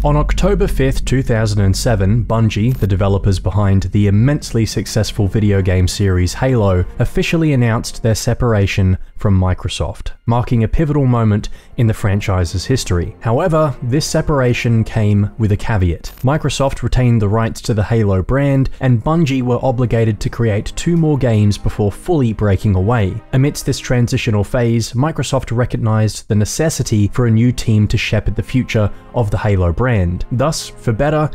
On October 5th, 2007, Bungie, the developers behind the immensely successful video game series Halo, officially announced their separation from Microsoft, marking a pivotal moment in the franchise's history. However, this separation came with a caveat. Microsoft retained the rights to the Halo brand, and Bungie were obligated to create 2 more games before fully breaking away. Amidst this transitional phase, Microsoft recognized the necessity for a new team to shepherd the future of the Halo brand. Thus, for better,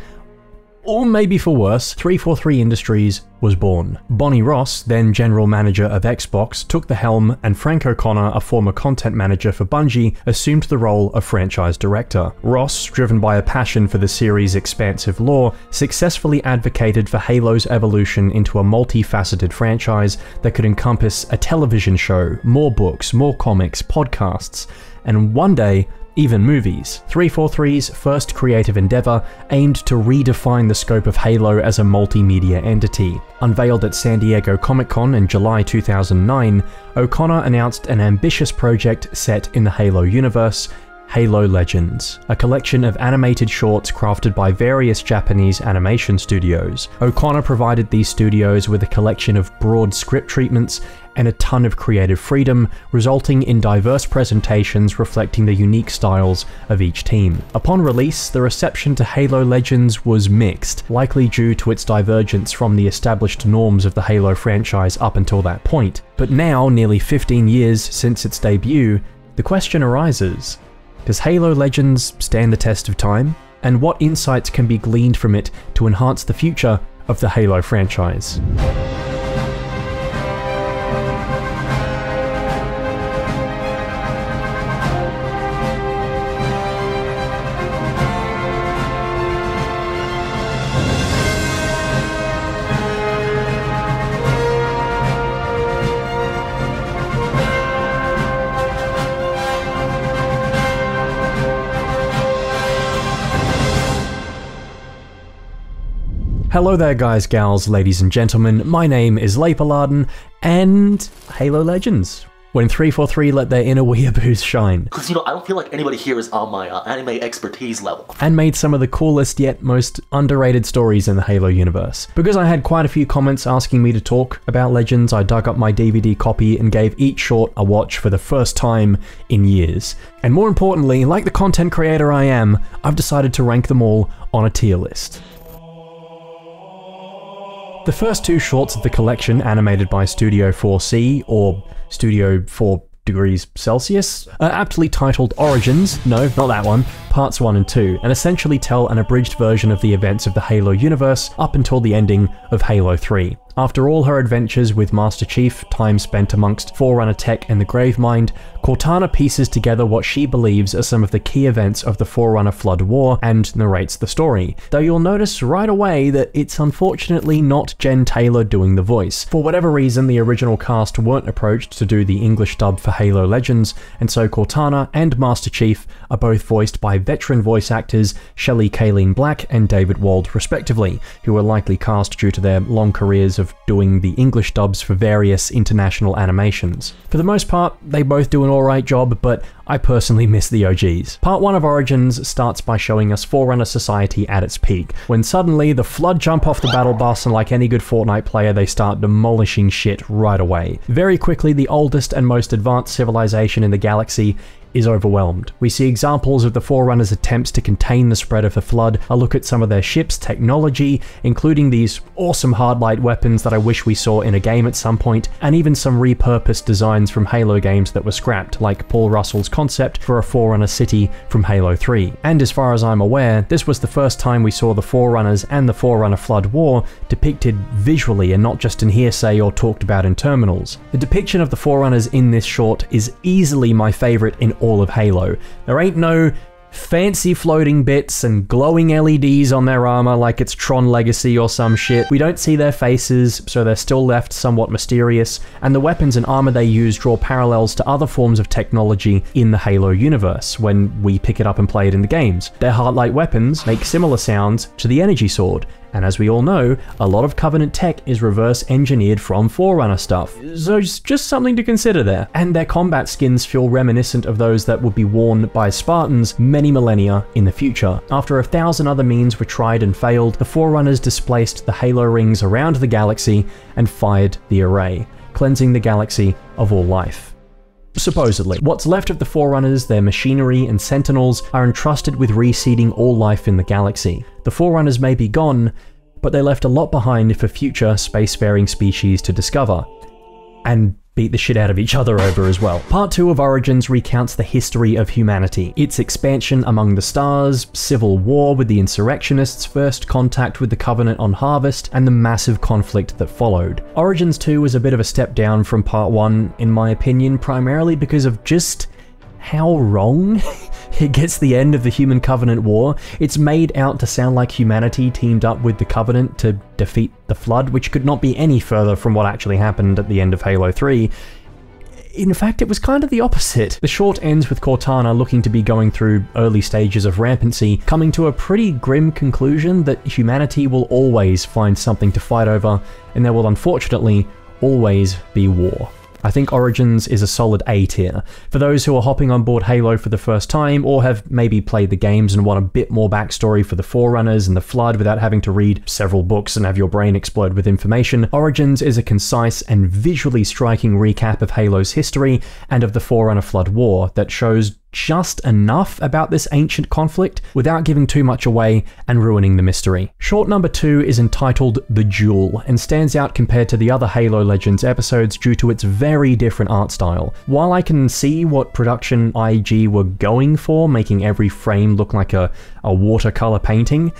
or maybe for worse, 343 Industries was born. Bonnie Ross, then general manager of Xbox, took the helm, and Frank O'Connor, a former content manager for Bungie, assumed the role of franchise director. Ross, driven by a passion for the series' expansive lore, successfully advocated for Halo's evolution into a multifaceted franchise that could encompass a television show, more books, more comics, podcasts, and one day, even movies. 343's first creative endeavor aimed to redefine the scope of Halo as a multimedia entity. Unveiled at San Diego Comic-Con in July 2009, O'Connor announced an ambitious project set in the Halo universe, Halo Legends, a collection of animated shorts crafted by various Japanese animation studios. O'Connor provided these studios with a collection of broad script treatments and a ton of creative freedom, resulting in diverse presentations reflecting the unique styles of each team. Upon release, the reception to Halo Legends was mixed, likely due to its divergence from the established norms of the Halo franchise up until that point. But now, nearly 15 years since its debut, the question arises: does Halo Legends stand the test of time? And what insights can be gleaned from it to enhance the future of the Halo franchise? Hello there guys, gals, ladies and gentlemen, my name is Laperladen, and Halo Legends. When 343 let their inner weeaboos shine. Because, I don't feel like anybody here is on my anime expertise level. And made some of the coolest yet most underrated stories in the Halo universe. Because I had quite a few comments asking me to talk about Legends, I dug up my DVD copy and gave each short a watch for the first time in years. And more importantly, like the content creator I am, I've decided to rank them all on a tier list. The first 2 shorts of the collection, animated by Studio 4C, or Studio 4 degrees Celsius, are aptly titled Origins, no, not that one, Parts 1 and 2, and essentially tell an abridged version of the events of the Halo universe up until the ending of Halo 3. After all her adventures with Master Chief, time spent amongst Forerunner tech and the Gravemind, Cortana pieces together what she believes are some of the key events of the Forerunner Flood War and narrates the story, though you'll notice right away that it's unfortunately not Jen Taylor doing the voice. For whatever reason, the original cast weren't approached to do the English dub for Halo Legends, and so Cortana and Master Chief are both voiced by veteran voice actors Shelley Kayleen Black and David Wald respectively, who were likely cast due to their long careers of doing the English dubs for various international animations. For the most part, they both do an alright job, but I personally miss the OGs. Part 1 of Origins starts by showing us Forerunner society at its peak, when suddenly the Flood jump off the battle bus and like any good Fortnite player they start demolishing shit right away. Very quickly, the oldest and most advanced civilization in the galaxy is overwhelmed. We see examples of the Forerunners' attempts to contain the spread of the Flood, a look at some of their ships' technology, including these awesome hard-light weapons that I wish we saw in a game at some point, and even some repurposed designs from Halo games that were scrapped, like Paul Russell's concept for a Forerunner city from Halo 3. And as far as I'm aware, this was the first time we saw the Forerunners and the Forerunner Flood War depicted visually and not just in hearsay or talked about in terminals. The depiction of the Forerunners in this short is easily my favorite in all of Halo. There ain't no fancy floating bits and glowing LEDs on their armor like it's Tron Legacy or some shit. We don't see their faces, so they're still left somewhat mysterious, and the weapons and armor they use draw parallels to other forms of technology in the Halo universe when we pick it up and play it in the games. Their hard-light weapons make similar sounds to the energy sword, And as we all know, a lot of Covenant tech is reverse engineered from Forerunner stuff, so it's just something to consider there. And their combat skins feel reminiscent of those that would be worn by Spartans many millennia in the future. After 1,000 other means were tried and failed, the Forerunners displaced the halo rings around the galaxy and fired the array, cleansing the galaxy of all life. Supposedly. What's left of the Forerunners, their machinery and sentinels, are entrusted with reseeding all life in the galaxy. The Forerunners may be gone, but they left a lot behind for future spacefaring species to discover. And beat the shit out of each other over as well. Part 2 of Origins recounts the history of humanity, its expansion among the stars, civil war with the insurrectionists, first contact with the Covenant on Harvest, and the massive conflict that followed. Origins 2 is a bit of a step down from Part 1, in my opinion, primarily because of just how wrong it gets the end of the Human Covenant War. It's made out to sound like humanity teamed up with the Covenant to defeat the Flood, which could not be any further from what actually happened at the end of Halo 3. In fact, it was kind of the opposite. The short ends with Cortana looking to be going through early stages of rampancy, coming to a pretty grim conclusion that humanity will always find something to fight over, and there will unfortunately always be war. I think Origins is a solid A tier. For those who are hopping on board Halo for the first time, or have maybe played the games and want a bit more backstory for the Forerunners and the Flood without having to read several books and have your brain explode with information, Origins is a concise and visually striking recap of Halo's history and of the Forerunner Flood War that shows just enough about this ancient conflict without giving too much away and ruining the mystery. Short number 2 is entitled The Duel and stands out compared to the other Halo Legends episodes due to its very different art style. While I can see what production IG were going for, making every frame look like a watercolor painting,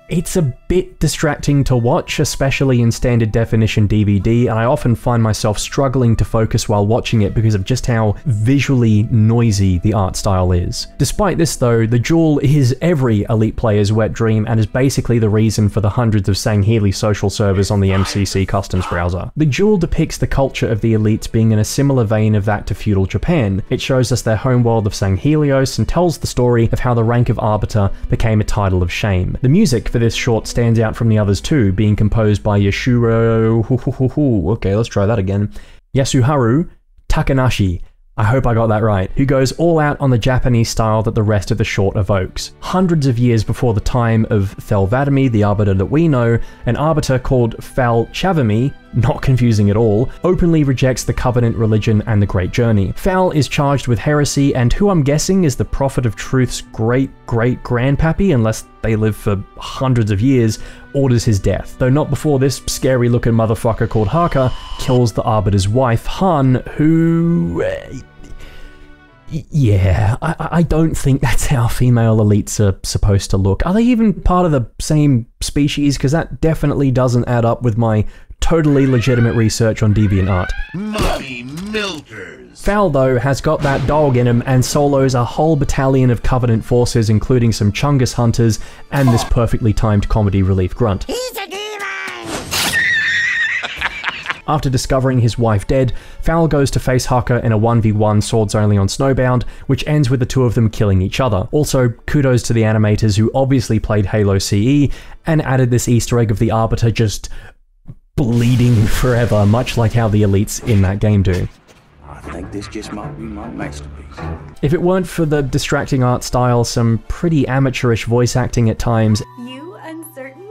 it's a bit distracting to watch, especially in standard definition DVD, and I often find myself struggling to focus while watching it because of just how visually noisy the art style is. Despite this though, the Duel is every Elite player's wet dream and is basically the reason for the hundreds of Sangheili social servers on the MCC customs browser. The Duel depicts the culture of the Elites being in a similar vein of that to feudal Japan. It shows us their homeworld of Sanghelios and tells the story of how the rank of Arbiter became a title of shame. The music for this short stands out from the others too, being composed by Yasuharu Takanashi. I hope I got that right, who goes all out on the Japanese style that the rest of the short evokes. Hundreds of years before the time of Thelvadami, the Arbiter that we know, an Arbiter called Fal Chavami, not confusing at all, openly rejects the Covenant religion and the Great Journey. Fal is charged with heresy, and who I'm guessing is the Prophet of Truth's great-great-grandpappy, unless they live for hundreds of years, orders his death. Though not before this scary-looking motherfucker called Haka kills the Arbiter's wife, Han, who... yeah, I don't think that's how female elites are supposed to look. Are they even part of the same species? Because that definitely doesn't add up with my totally legitimate research on DeviantArt. Mummy milkers. Fal, though, has got that dog in him and solos a whole battalion of Covenant forces, including some Chungus hunters and this perfectly timed comedy relief grunt. He's a demon! After discovering his wife dead, Fal goes to face Haka in a 1v1 swords only on Snowbound, which ends with the two of them killing each other. Also, kudos to the animators who obviously played Halo CE and added this Easter egg of the Arbiter just bleeding forever, much like how the elites in that game do. I think this just might be my masterpiece. If it weren't for the distracting art style, some pretty amateurish voice acting at times... You uncertain?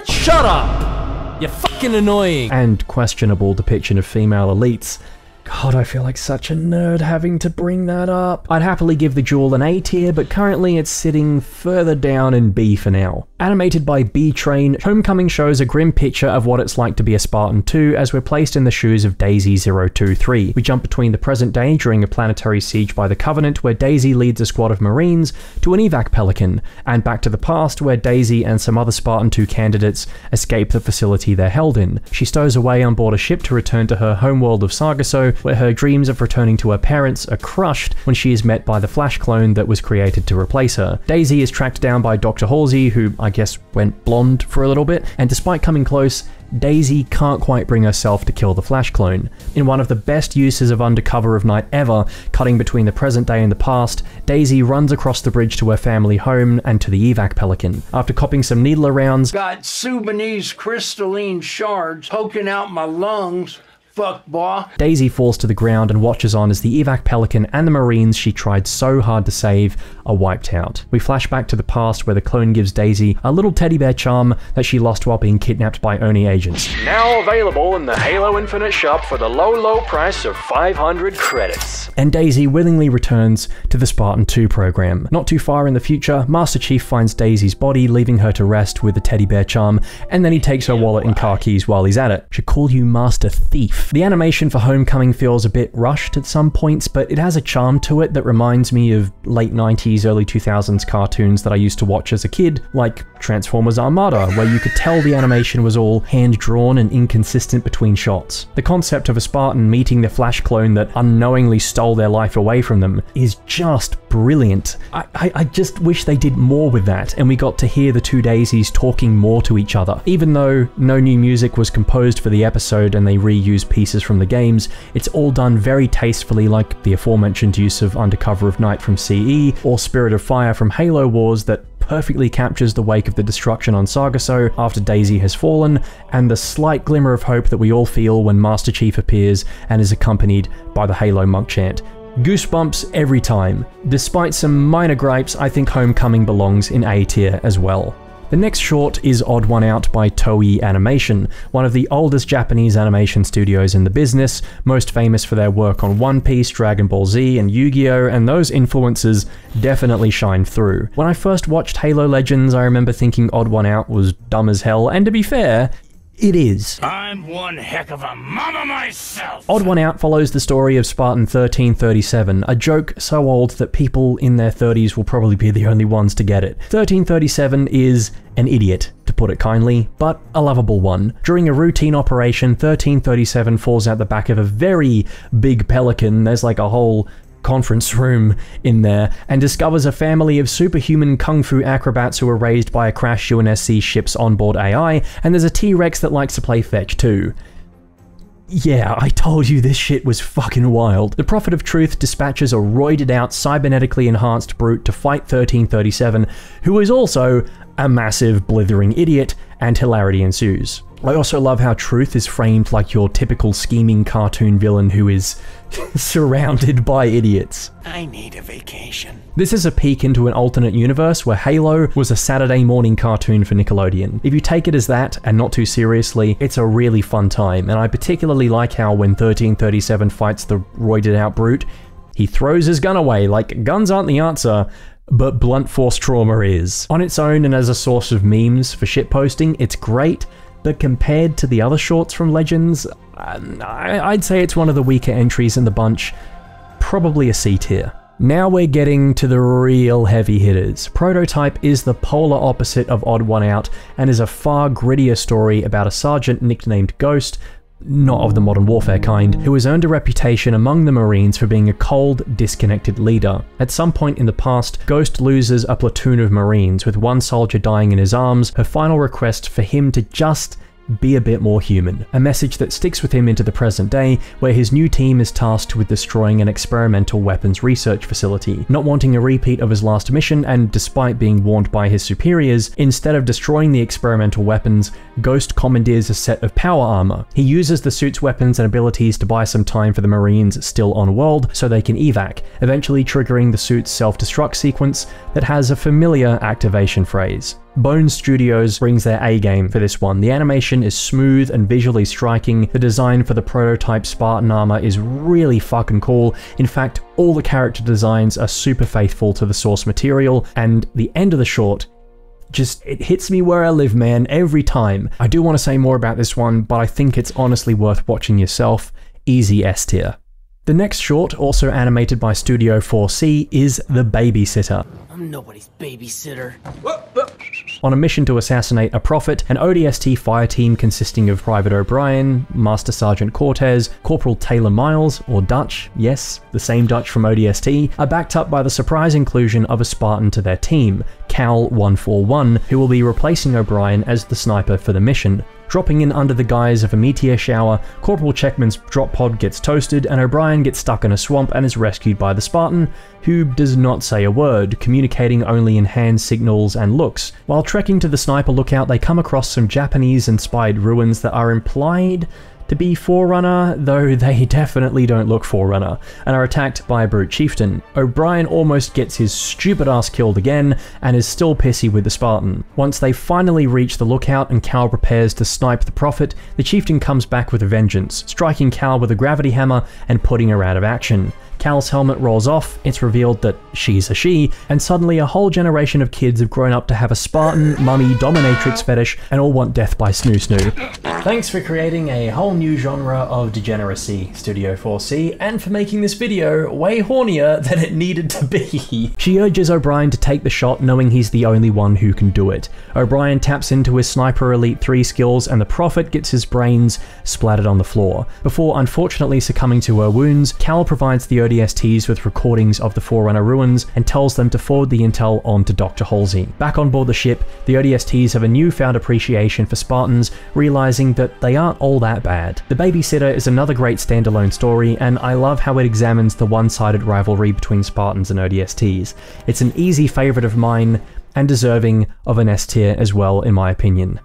Shut up! You're fucking annoying! And questionable depiction of female elites. God, I feel like such a nerd having to bring that up. I'd happily give the Duel an A tier, but currently it's sitting further down in B for now. Animated by B-Train, Homecoming shows a grim picture of what it's like to be a Spartan 2 as we're placed in the shoes of Daisy 023. We jump between the present day during a planetary siege by the Covenant where Daisy leads a squad of Marines to an evac Pelican, and back to the past where Daisy and some other Spartan 2 candidates escape the facility they're held in. She stows away on board a ship to return to her homeworld of Sargasso, where her dreams of returning to her parents are crushed when she is met by the Flash clone that was created to replace her. Daisy is tracked down by Dr. Halsey, who I guess went blonde for a little bit, and despite coming close, Daisy can't quite bring herself to kill the Flash clone. In one of the best uses of Under Cover of Night ever, cutting between the present day and the past, Daisy runs across the bridge to her family home and to the evac Pelican. After copping some needler rounds, got Sudanese crystalline shards poking out my lungs. Fuck, boy. Daisy falls to the ground and watches on as the evac Pelican and the Marines she tried so hard to save are wiped out. We flash back to the past where the clone gives Daisy a little teddy bear charm that she lost while being kidnapped by Oni agents. Now available in the Halo Infinite shop for the low price of 500 credits. And Daisy willingly returns to the Spartan 2 program. Not too far in the future, Master Chief finds Daisy's body, leaving her to rest with the teddy bear charm, and then he takes her wallet and car keys while he's at it. Should call you Master Thief. The animation for Homecoming feels a bit rushed at some points, but it has a charm to it that reminds me of late 90s, early 2000s cartoons that I used to watch as a kid, like Transformers Armada, where you could tell the animation was all hand-drawn and inconsistent between shots. The concept of a Spartan meeting the Flash clone that unknowingly stole their life away from them is just brilliant. I just wish they did more with that, and we got to hear the two Daisies talking more to each other. Even though no new music was composed for the episode and they reused pieces from the games, it's all done very tastefully, like the aforementioned use of Under Cover of Night from CE, or Spirit of Fire from Halo Wars that perfectly captures the wake of the destruction on Sargasso after Daisy has fallen, and the slight glimmer of hope that we all feel when Master Chief appears and is accompanied by the Halo monk chant. Goosebumps every time. Despite some minor gripes, I think Homecoming belongs in A tier as well. The next short is Odd One Out by Toei Animation, one of the oldest Japanese animation studios in the business, most famous for their work on One Piece, Dragon Ball Z, and Yu-Gi-Oh!, and those influences definitely shine through. When I first watched Halo Legends, I remember thinking Odd One Out was dumb as hell, and to be fair, it is. I'm one heck of a mama myself! Odd One Out follows the story of Spartan 1337, a joke so old that people in their 30s will probably be the only ones to get it. 1337 is an idiot, to put it kindly, but a lovable one. During a routine operation, 1337 falls out the back of a very big Pelican. There's like a whole conference room in there, and discovers a family of superhuman kung fu acrobats who are raised by a crashed UNSC ship's onboard AI, and there's a T-Rex that likes to play fetch too. Yeah, I told you this shit was fucking wild. The Prophet of Truth dispatches a roided out, cybernetically enhanced brute to fight 1337, who is also a massive blithering idiot, and hilarity ensues. I also love how Truth is framed like your typical scheming cartoon villain who is surrounded by idiots. I need a vacation. This is a peek into an alternate universe where Halo was a Saturday morning cartoon for Nickelodeon. If you take it as that, and not too seriously, it's a really fun time, and I particularly like how when 1337 fights the roided out brute, he throws his gun away, like guns aren't the answer, but blunt force trauma is. On its own and as a source of memes for shitposting, it's great, but compared to the other shorts from Legends, I'd say it's one of the weaker entries in the bunch, probably a C tier. Now we're getting to the real heavy hitters. Prototype is the polar opposite of Odd One Out and is a far grittier story about a sergeant nicknamed Ghost, not of the modern warfare kind, who has earned a reputation among the Marines for being a cold, disconnected leader. At some point in the past, Ghost loses a platoon of Marines, with one soldier dying in his arms, her final request for him to just be a bit more human. A message that sticks with him into the present day, where his new team is tasked with destroying an experimental weapons research facility. Not wanting a repeat of his last mission, and despite being warned by his superiors, instead of destroying the experimental weapons, Ghost commandeers a set of power armor. He uses the suit's weapons and abilities to buy some time for the Marines still on world so they can evac, eventually triggering the suit's self-destruct sequence that has a familiar activation phrase. Bone Studios brings their A-game for this one. The animation is smooth and visually striking. The design for the prototype Spartan armor is really fucking cool. In fact, all the character designs are super faithful to the source material, and the end of the short it hits me where I live, man, every time. I do want to say more about this one, but I think it's honestly worth watching yourself. Easy S tier. The next short, also animated by Studio 4C, is The Babysitter. I'm nobody's babysitter. On a mission to assassinate a prophet, an ODST fire team consisting of Private O'Brien, Master Sergeant Cortez, Corporal Taylor Miles, or Dutch, yes, the same Dutch from ODST, are backed up by the surprise inclusion of a Spartan to their team, Cal 141, who will be replacing O'Brien as the sniper for the mission. Dropping in under the guise of a meteor shower, Corporal Checkman's drop pod gets toasted, and O'Brien gets stuck in a swamp and is rescued by the Spartan, who does not say a word, communicating only in hand signals and looks. While trekking to the sniper lookout, they come across some Japanese-inspired ruins that are implied to be Forerunner, though they definitely don't look Forerunner, and are attacked by a brute chieftain. O'Brien almost gets his stupid ass killed again, and is still pissy with the Spartan. Once they finally reach the lookout and Cal prepares to snipe the Prophet, the chieftain comes back with a vengeance, striking Cal with a gravity hammer and putting her out of action. Cal's helmet rolls off, it's revealed that she's a she, and suddenly a whole generation of kids have grown up to have a Spartan, mummy, dominatrix fetish, and all want death by Snoo Snoo. Thanks for creating a whole new genre of degeneracy, Studio 4C, and for making this video way hornier than it needed to be. She urges O'Brien to take the shot, knowing he's the only one who can do it. O'Brien taps into his Sniper Elite 3 skills, and the Prophet gets his brains splattered on the floor. Before unfortunately succumbing to her wounds, Cal provides the ODSTs with recordings of the Forerunner ruins and tells them to forward the intel on to Dr. Halsey. Back on board the ship, the ODSTs have a newfound appreciation for Spartans, realizing that they aren't all that bad. The Babysitter is another great standalone story, and I love how it examines the one-sided rivalry between Spartans and ODSTs. It's an easy favorite of mine, and deserving of an S tier as well, in my opinion.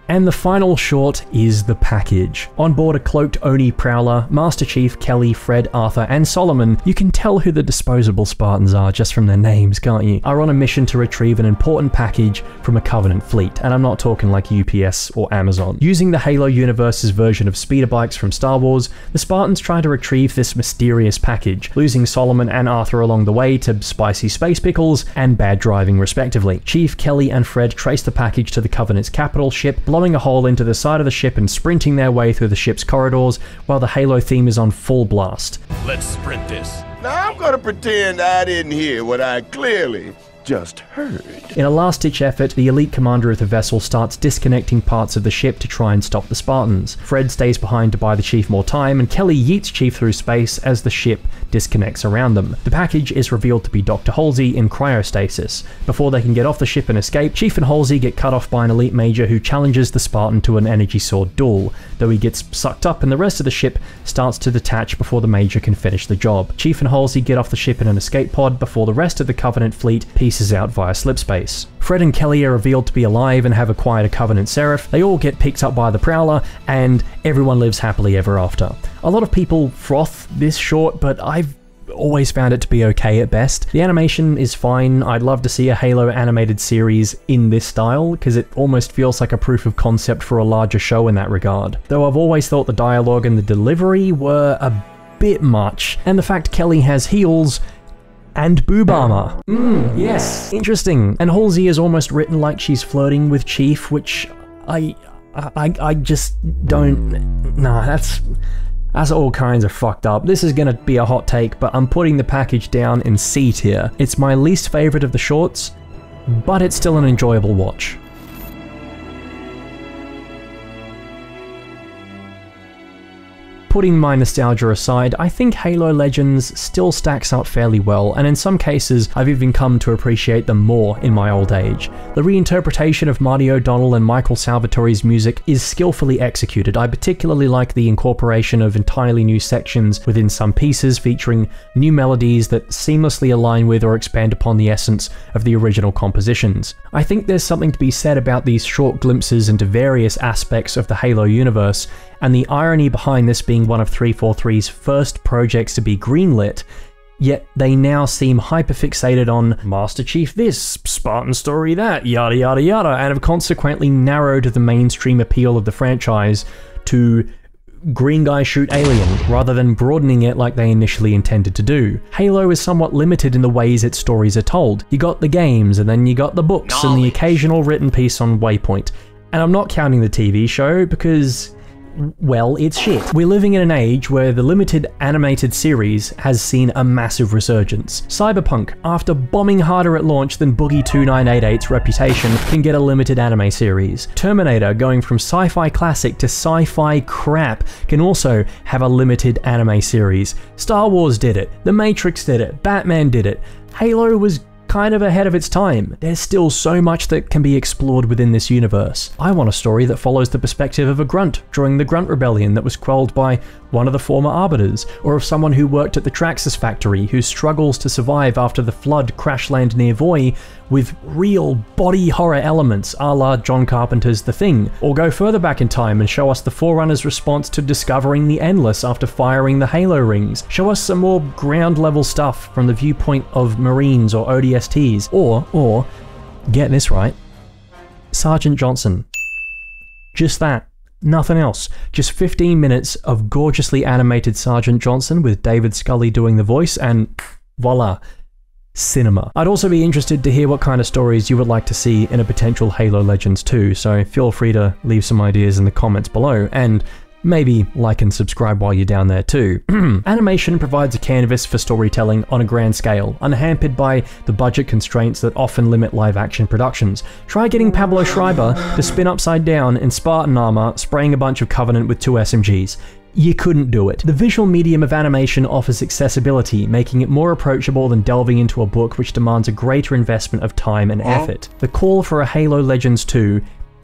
And the final short is The Package. On board a cloaked Oni prowler, Master Chief, Kelly, Fred, Arthur, and Solomon, you can tell who the disposable Spartans are just from their names, can't you? Are on a mission to retrieve an important package from a Covenant fleet, and I'm not talking like UPS or Amazon. Using the Halo universe's version of speeder bikes from Star Wars, the Spartans try to retrieve this mysterious package, losing Solomon and Arthur along the way to spicy space pickles and bad driving respectively. Chief, Kelly, and Fred trace the package to the Covenant's capital ship, blowing a hole into the side of the ship and sprinting their way through the ship's corridors while the Halo theme is on full blast. Let's sprint this. Now I'm gonna pretend I didn't hear what I clearly just heard. In a last-ditch effort, the elite commander of the vessel starts disconnecting parts of the ship to try and stop the Spartans. Fred stays behind to buy the Chief more time, and Kelly yeets Chief through space as the ship disconnects around them. The package is revealed to be Dr. Halsey in cryostasis. Before they can get off the ship and escape, Chief and Halsey get cut off by an elite major who challenges the Spartan to an energy sword duel, though he gets sucked up and the rest of the ship starts to detach before the major can finish the job. Chief and Halsey get off the ship in an escape pod before the rest of the Covenant fleet pieces out via slipspace. Fred and Kelly are revealed to be alive and have acquired a Covenant Seraph. They all get picked up by the Prowler, and everyone lives happily ever after. A lot of people froth this short, but I've always found it to be okay at best. The animation is fine. I'd love to see a Halo animated series in this style, because it almost feels like a proof of concept for a larger show in that regard. Though I've always thought the dialogue and the delivery were a bit much, and the fact Kelly has heels and boob armor. Yes. Interesting. And Halsey is almost written like she's flirting with Chief, which I just don't... Nah, that's all kinds of fucked up. This is gonna be a hot take, but I'm putting The Package down in C tier. It's my least favorite of the shorts, but it's still an enjoyable watch. Putting my nostalgia aside, I think Halo Legends still stacks up fairly well, and in some cases I've even come to appreciate them more in my old age. The reinterpretation of Marty O'Donnell and Michael Salvatore's music is skillfully executed. I particularly like the incorporation of entirely new sections within some pieces, featuring new melodies that seamlessly align with or expand upon the essence of the original compositions. I think there's something to be said about these short glimpses into various aspects of the Halo universe, and the irony behind this being one of 343's first projects to be greenlit, yet they now seem hyperfixated on Master Chief this, Spartan story that, yada yada yada, and have consequently narrowed the mainstream appeal of the franchise to green guy shoot alien, rather than broadening it like they initially intended to do. Halo is somewhat limited in the ways its stories are told. You got the games, and then you got the books, and the occasional written piece on Waypoint. And I'm not counting the TV show, because... well, it's shit. We're living in an age where the limited animated series has seen a massive resurgence. Cyberpunk, after bombing harder at launch than Boogie 2988's reputation, can get a limited anime series. Terminator, going from sci-fi classic to sci-fi crap, can also have a limited anime series. Star Wars did it, The Matrix did it, Batman did it. Halo was kind of ahead of its time. There's still so much that can be explored within this universe. I want a story that follows the perspective of a grunt during the Grunt Rebellion that was quelled by one of the former Arbiters, or of someone who worked at the Traxxas factory who struggles to survive after the flood crash land near Voy with real body horror elements a la John Carpenter's The Thing, or go further back in time and show us the Forerunner's response to discovering the Endless after firing the Halo rings. Show us some more ground level stuff from the viewpoint of Marines or ODSTs, or get this right, Sergeant Johnson. Just that. Nothing else. Just 15 minutes of gorgeously animated Sergeant Johnson with David Scully doing the voice, and voila, cinema. I'd also be interested to hear what kind of stories you would like to see in a potential Halo Legends 2, so feel free to leave some ideas in the comments below, and maybe like and subscribe while you're down there too. Animation provides a canvas for storytelling on a grand scale, unhampered by the budget constraints that often limit live-action productions. Try getting Pablo Schreiber to spin upside down in Spartan armor, spraying a bunch of Covenant with 2 SMGs. You couldn't do it. The visual medium of animation offers accessibility, making it more approachable than delving into a book which demands a greater investment of time and effort. The call for a Halo Legends 2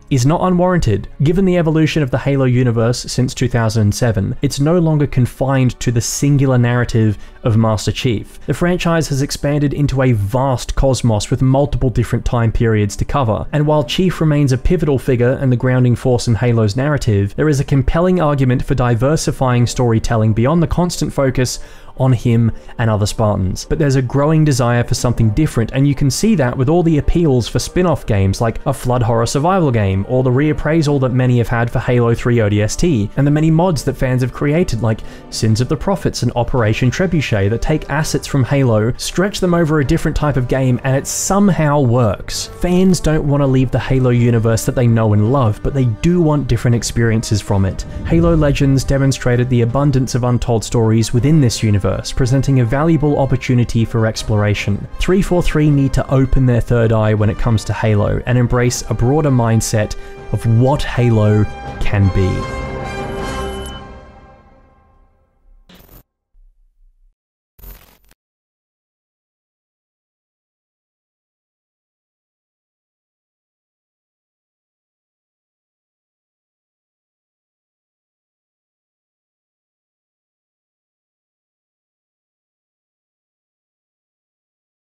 is not unwarranted. Given the evolution of the Halo universe since 2007, it's no longer confined to the singular narrative of Master Chief. The franchise has expanded into a vast cosmos with multiple different time periods to cover, and while Chief remains a pivotal figure and the grounding force in Halo's narrative, there is a compelling argument for diversifying storytelling beyond the constant focus on him and other Spartans. But there's a growing desire for something different, and you can see that with all the appeals for spin-off games like a Flood horror survival game, or the reappraisal that many have had for Halo 3 ODST, and the many mods that fans have created like Sins of the Prophets and Operation Trebuchet that take assets from Halo, stretch them over a different type of game, and it somehow works. Fans don't want to leave the Halo universe that they know and love, but they do want different experiences from it. Halo Legends demonstrated the abundance of untold stories within this universe, presenting a valuable opportunity for exploration. 343 need to open their third eye when it comes to Halo and embrace a broader mindset of what Halo can be.